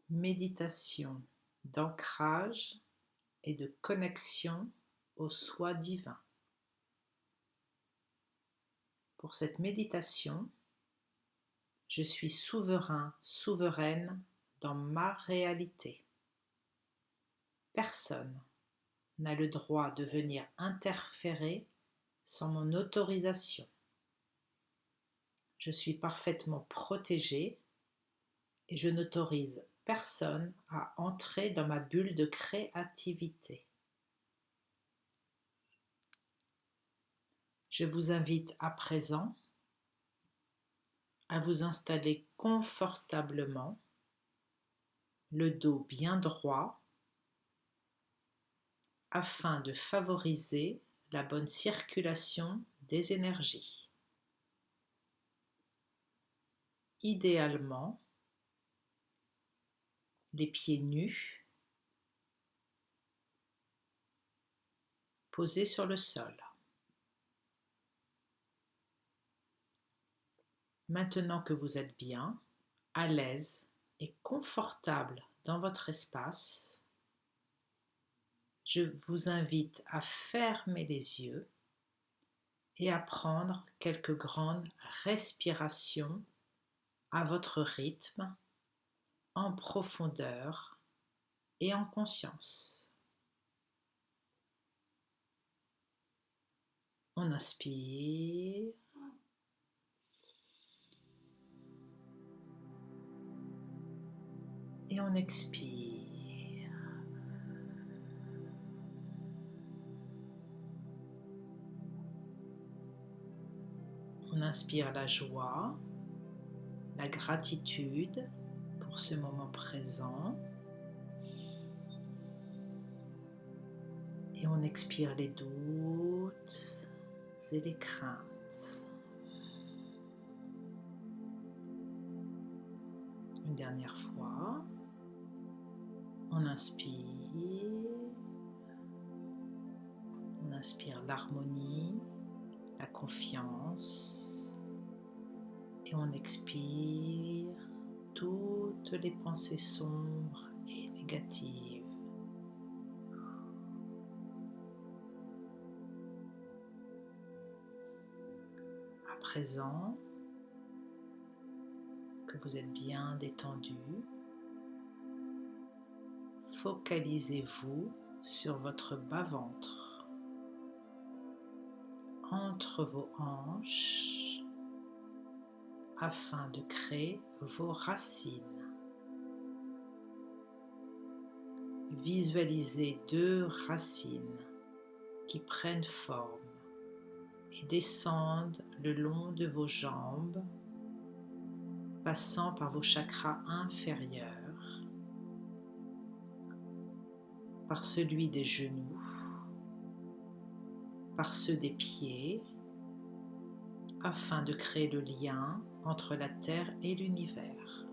Méditation d'ancrage et de connexion au soi divin. Pour cette méditation, je suis souverain, souveraine dans ma réalité. Personne n'a le droit de venir interférer sans mon autorisation. Je suis parfaitement protégé et je n'autorise personne à entrer dans ma bulle de créativité. Je vous invite à présent à vous installer confortablement, le dos bien droit, afin de favoriser la bonne circulation des énergies. Idéalement, les pieds nus, posés sur le sol. Maintenant que vous êtes bien, à l'aise et confortable dans votre espace, je vous invite à fermer les yeux et à prendre quelques grandes respirations à votre rythme, en profondeur et en conscience. On inspire. Et on expire. On inspire la joie, la gratitude pour ce moment présent. Et on expire les doutes et les craintes. Une dernière fois. On inspire l'harmonie, la confiance et on expire toutes les pensées sombres et négatives. À présent que vous êtes bien détendu, focalisez-vous sur votre bas-ventre, entre vos hanches, afin de créer vos racines. Visualisez 2 racines qui prennent forme et descendent le long de vos jambes, passant par vos chakras inférieurs, par celui des genoux, par ceux des pieds, afin de créer le lien entre la Terre et l'univers.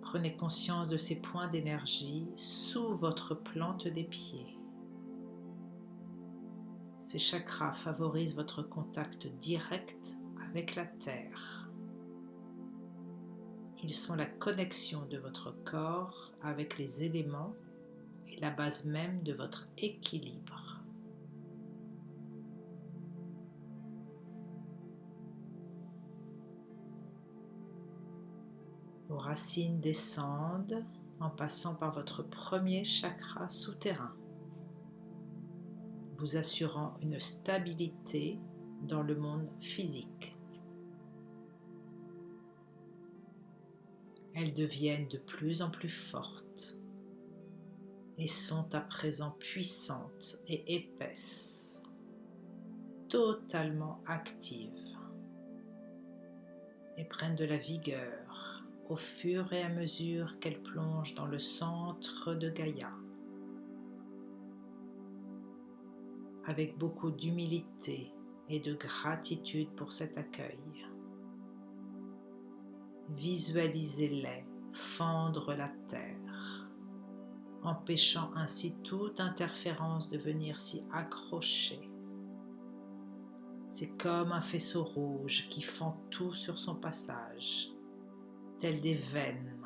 Prenez conscience de ces points d'énergie sous votre plante des pieds. Ces chakras favorisent votre contact direct avec la Terre. Ils sont la connexion de votre corps avec les éléments et la base même de votre équilibre. Vos racines descendent en passant par votre premier chakra souterrain, vous assurant une stabilité dans le monde physique. Elles deviennent de plus en plus fortes et sont à présent puissantes et épaisses, totalement actives, et prennent de la vigueur au fur et à mesure qu'elles plongent dans le centre de Gaïa. Avec beaucoup d'humilité et de gratitude pour cet accueil, visualisez-les fendre la terre, empêchant ainsi toute interférence de venir s'y accrocher. C'est comme un faisceau rouge qui fend tout sur son passage, tel des veines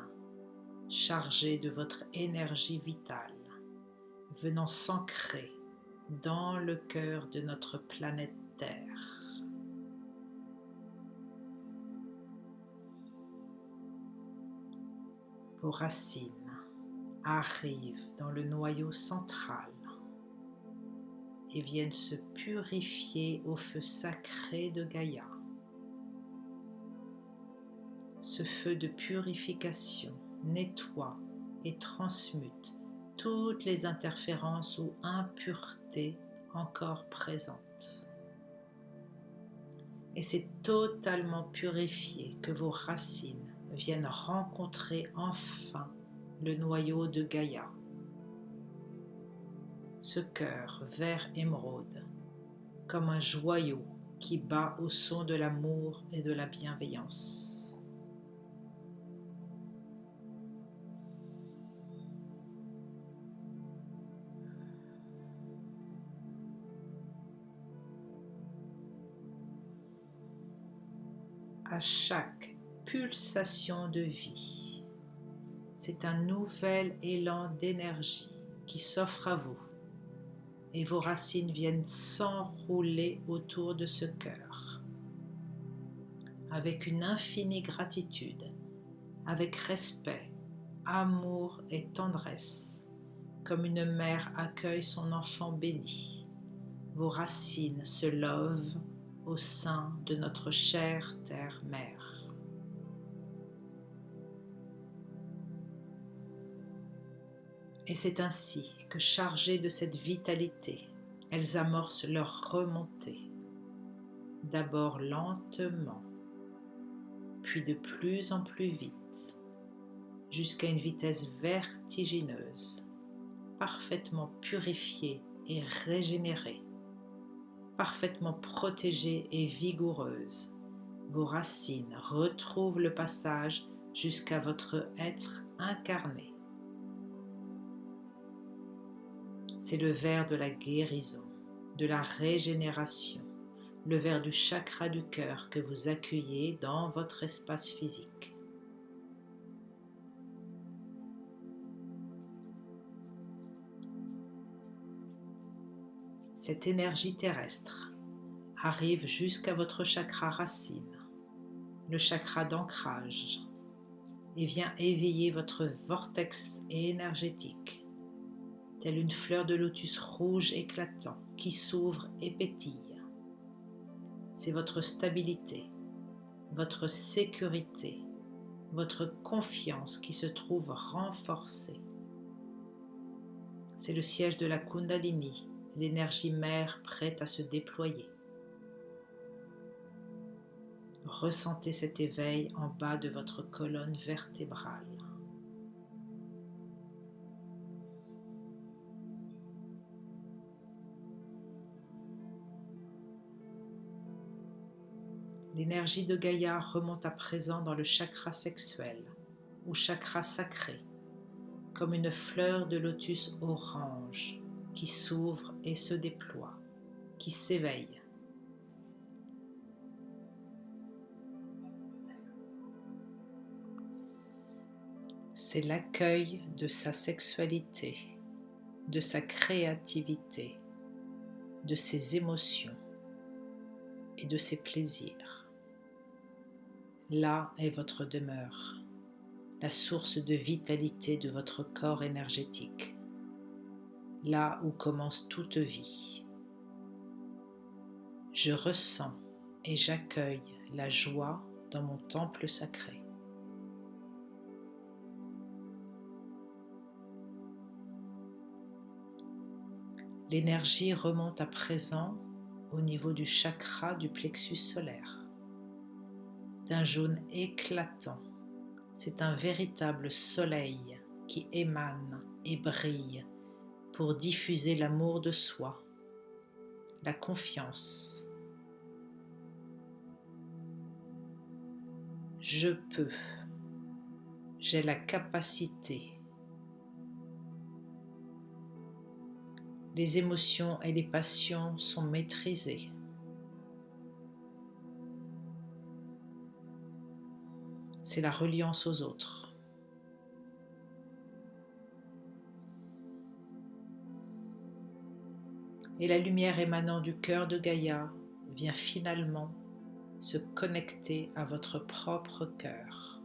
chargées de votre énergie vitale, venant s'ancrer dans le cœur de notre planète Terre. Vos racines arrivent dans le noyau central et viennent se purifier au feu sacré de Gaïa. Ce feu de purification nettoie et transmute toutes les interférences ou impuretés encore présentes. Et c'est totalement purifié que vos racines viennent rencontrer enfin le noyau de Gaïa. Ce cœur vert émeraude, comme un joyau qui bat au son de l'amour et de la bienveillance. À chaque pulsation de vie, c'est un nouvel élan d'énergie qui s'offre à vous et vos racines viennent s'enrouler autour de ce cœur avec une infinie gratitude, avec respect, amour et tendresse, comme une mère accueille son enfant béni. Vos racines se lovent au sein de notre chère terre-mère. Et c'est ainsi que, chargées de cette vitalité, elles amorcent leur remontée, d'abord lentement, puis de plus en plus vite, jusqu'à une vitesse vertigineuse, parfaitement purifiée et régénérée, parfaitement protégée et vigoureuse. Vos racines retrouvent le passage jusqu'à votre être incarné. C'est le ver de la guérison, de la régénération, le ver du chakra du cœur que vous accueillez dans votre espace physique. Cette énergie terrestre arrive jusqu'à votre chakra racine, le chakra d'ancrage, et vient éveiller votre vortex énergétique, telle une fleur de lotus rouge éclatant qui s'ouvre et pétille. C'est votre stabilité, votre sécurité, votre confiance qui se trouve renforcée. C'est le siège de la Kundalini, l'énergie mère prête à se déployer. Ressentez cet éveil en bas de votre colonne vertébrale. L'énergie de Gaïa remonte à présent dans le chakra sexuel ou chakra sacré, comme une fleur de lotus orange qui s'ouvre et se déploie, qui s'éveille. C'est l'accueil de sa sexualité, de sa créativité, de ses émotions et de ses plaisirs. Là est votre demeure, la source de vitalité de votre corps énergétique, là où commence toute vie. Je ressens et j'accueille la joie dans mon temple sacré. L'énergie remonte à présent au niveau du chakra du plexus solaire. D'un jaune éclatant, c'est un véritable soleil qui émane et brille pour diffuser l'amour de soi, la confiance. Je peux, j'ai la capacité. Les émotions et les passions sont maîtrisées. c'est la reliance aux autres. Et la lumière émanant du cœur de Gaïa vient finalement se connecter à votre propre cœur,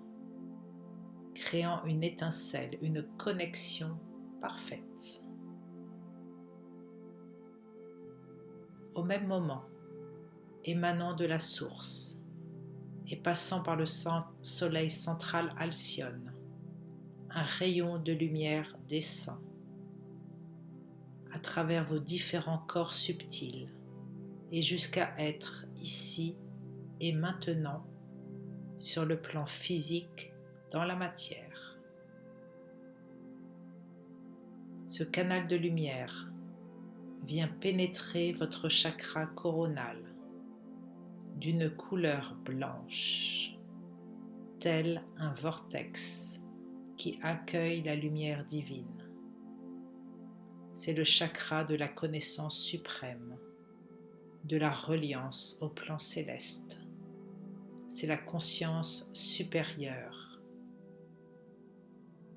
créant une étincelle, une connexion parfaite. Au même moment, émanant de la source et passant par le soleil central Alcyone, un rayon de lumière descend à travers vos différents corps subtils et jusqu'à être ici et maintenant sur le plan physique dans la matière. Ce canal de lumière vient pénétrer votre chakra coronal d'une couleur blanche, tel un vortex qui accueille la lumière divine. C'est le chakra de la connaissance suprême, de la reliance au plan céleste. C'est la conscience supérieure.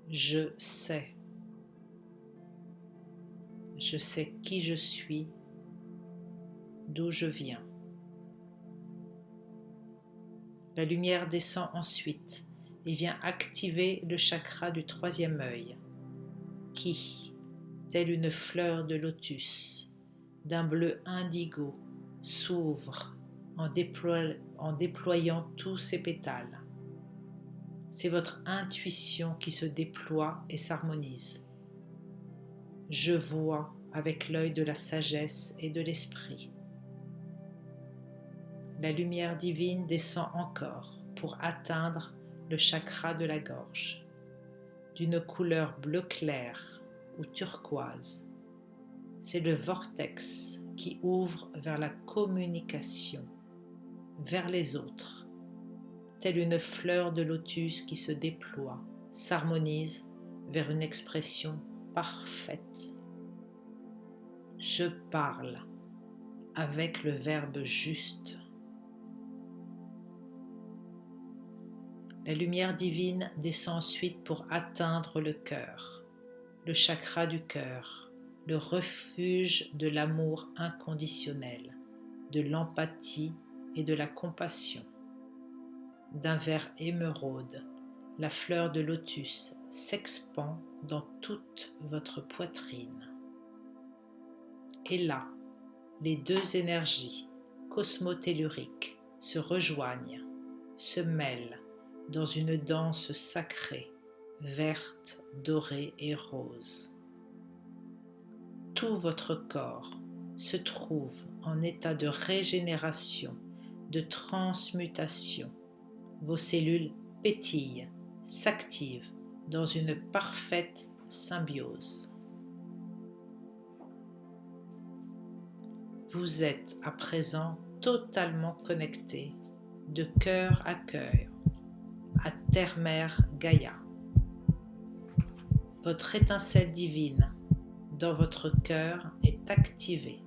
Je sais. Je sais qui je suis, d'où je viens. La lumière descend ensuite et vient activer le chakra du troisième œil, qui, telle une fleur de lotus, d'un bleu indigo, s'ouvre en déployant tous ses pétales. C'est votre intuition qui se déploie et s'harmonise. Je vois avec l'œil de la sagesse et de l'esprit. La lumière divine descend encore pour atteindre le chakra de la gorge, d'une couleur bleu clair ou turquoise. C'est le vortex qui ouvre vers la communication, vers les autres, telle une fleur de lotus qui se déploie, s'harmonise vers une expression parfaite. Je parle avec le verbe juste. La lumière divine descend ensuite pour atteindre le cœur, le chakra du cœur, le refuge de l'amour inconditionnel, de l'empathie et de la compassion. D'un vert émeraude, la fleur de lotus s'expand dans toute votre poitrine. Et là, les deux énergies cosmotelluriques se rejoignent, se mêlent dans une danse sacrée, verte, dorée et rose. Tout votre corps se trouve en état de régénération, de transmutation. Vos cellules pétillent, s'activent dans une parfaite symbiose. Vous êtes à présent totalement connecté de cœur à terre-mère Gaïa. Votre étincelle divine dans votre cœur est activée.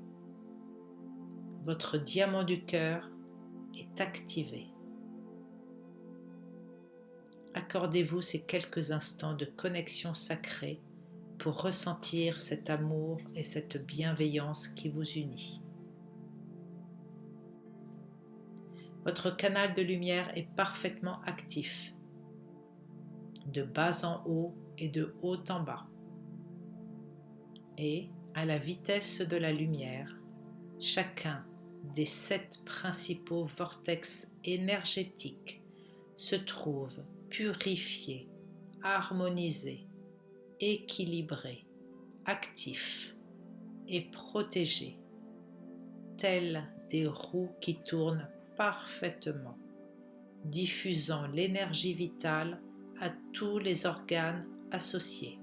Votre diamant du cœur est activé. Accordez-vous ces quelques instants de connexion sacrée pour ressentir cet amour et cette bienveillance qui vous unit. Votre canal de lumière est parfaitement actif, de bas en haut et de haut en bas. Et, à la vitesse de la lumière, chacun des 7 principaux vortex énergétiques se trouve purifié, harmonisé, équilibré, actif et protégé, tels des roues qui tournent parfaitement, diffusant l'énergie vitale à tous les organes associés.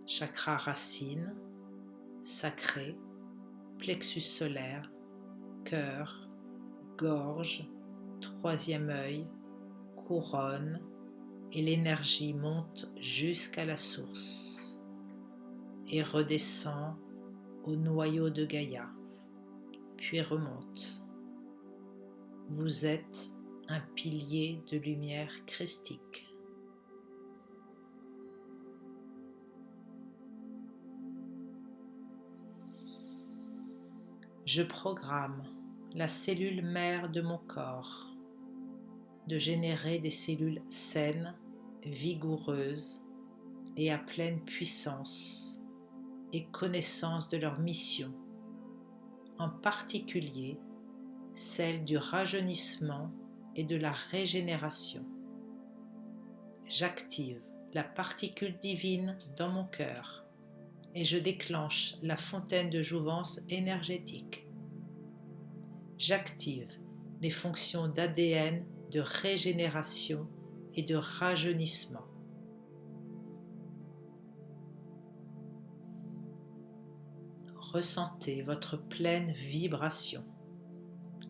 Chakra racine, sacré, plexus solaire, cœur, gorge, troisième œil, couronne, et l'énergie monte jusqu'à la source et redescend au noyau de Gaïa, puis remonte. Vous êtes un pilier de lumière christique. Je programme la cellule mère de mon corps de générer des cellules saines, vigoureuses et à pleine puissance et connaissance de leur mission, en particulier celle du rajeunissement et de la régénération. J'active la particule divine dans mon cœur et je déclenche la fontaine de jouvence énergétique. J'active les fonctions d'ADN de régénération et de rajeunissement. Ressentez votre pleine vibration.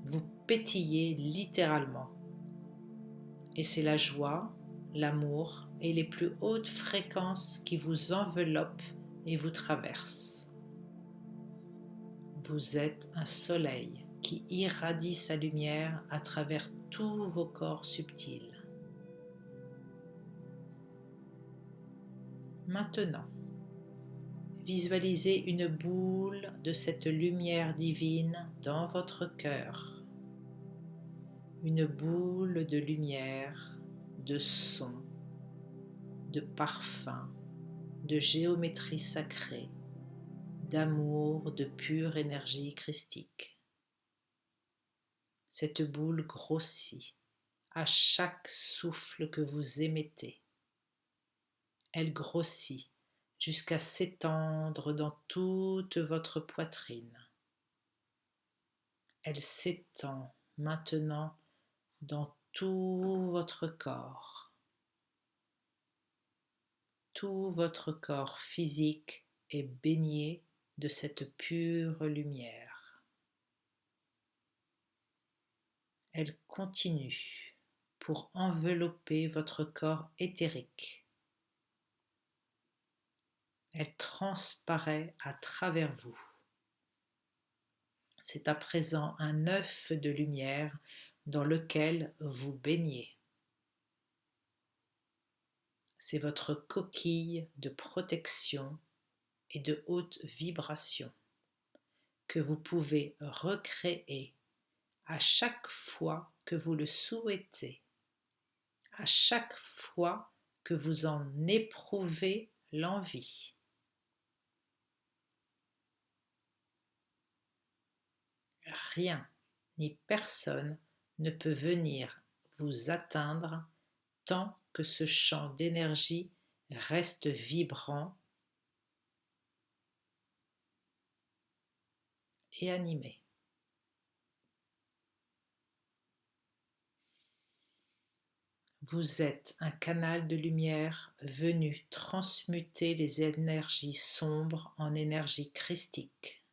Vous pétillez littéralement. Et c'est la joie, l'amour et les plus hautes fréquences qui vous enveloppent et vous traversent. Vous êtes un soleil qui irradie sa lumière à travers tous vos corps subtils. Maintenant, visualisez une boule de cette lumière divine dans votre cœur. Une boule de lumière, de son, de parfum, de géométrie sacrée, d'amour, de pure énergie christique. Cette boule grossit à chaque souffle que vous émettez. Elle grossit jusqu'à s'étendre dans toute votre poitrine. Elle s'étend maintenant dans tout votre corps. Tout votre corps physique est baigné de cette pure lumière. Elle continue pour envelopper votre corps éthérique. Elle transparaît à travers vous. C'est à présent un œuf de lumière dans lequel vous baignez. C'est votre coquille de protection et de haute vibration que vous pouvez recréer à chaque fois que vous le souhaitez, à chaque fois que vous en éprouvez l'envie. Rien ni personne ne peut venir vous atteindre tant que ce champ d'énergie reste vibrant et animé. Vous êtes un canal de lumière venu transmuter les énergies sombres en énergie christique.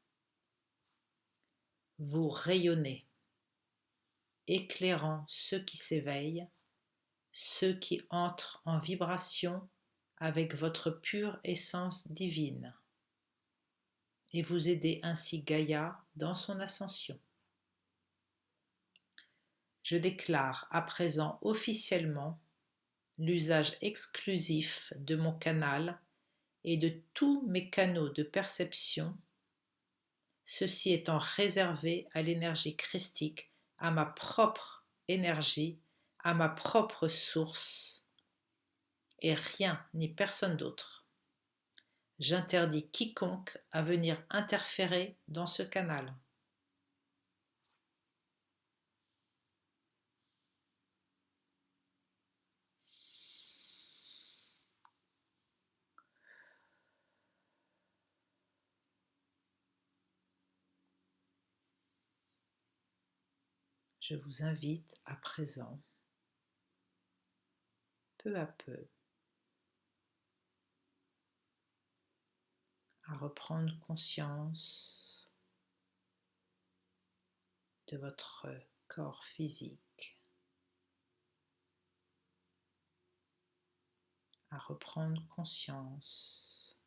Vous rayonnez, éclairant ceux qui s'éveillent, ceux qui entrent en vibration avec votre pure essence divine, et vous aidez ainsi Gaïa dans son ascension. Je déclare à présent officiellement l'usage exclusif de mon canal et de tous mes canaux de perception, ceci étant réservé à l'énergie christique, à ma propre énergie, à ma propre source, et rien ni personne d'autre. J'interdis quiconque à venir interférer dans ce canal. Je vous invite à présent, peu à peu, à reprendre conscience de votre corps physique, à reprendre conscience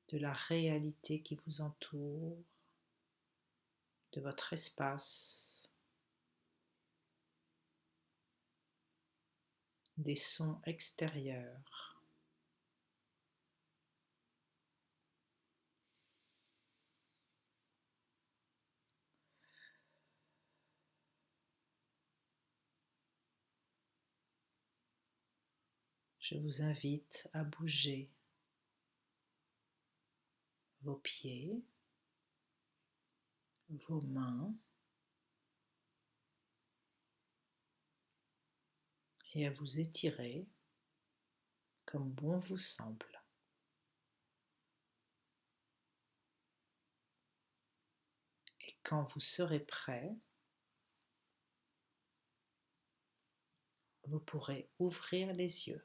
de la réalité qui vous entoure, de votre espace, des sons extérieurs. Je vous invite à bouger vos pieds, vos mains et à vous étirer comme bon vous semble. Et quand vous serez prêt, vous pourrez ouvrir les yeux.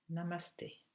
Namasté.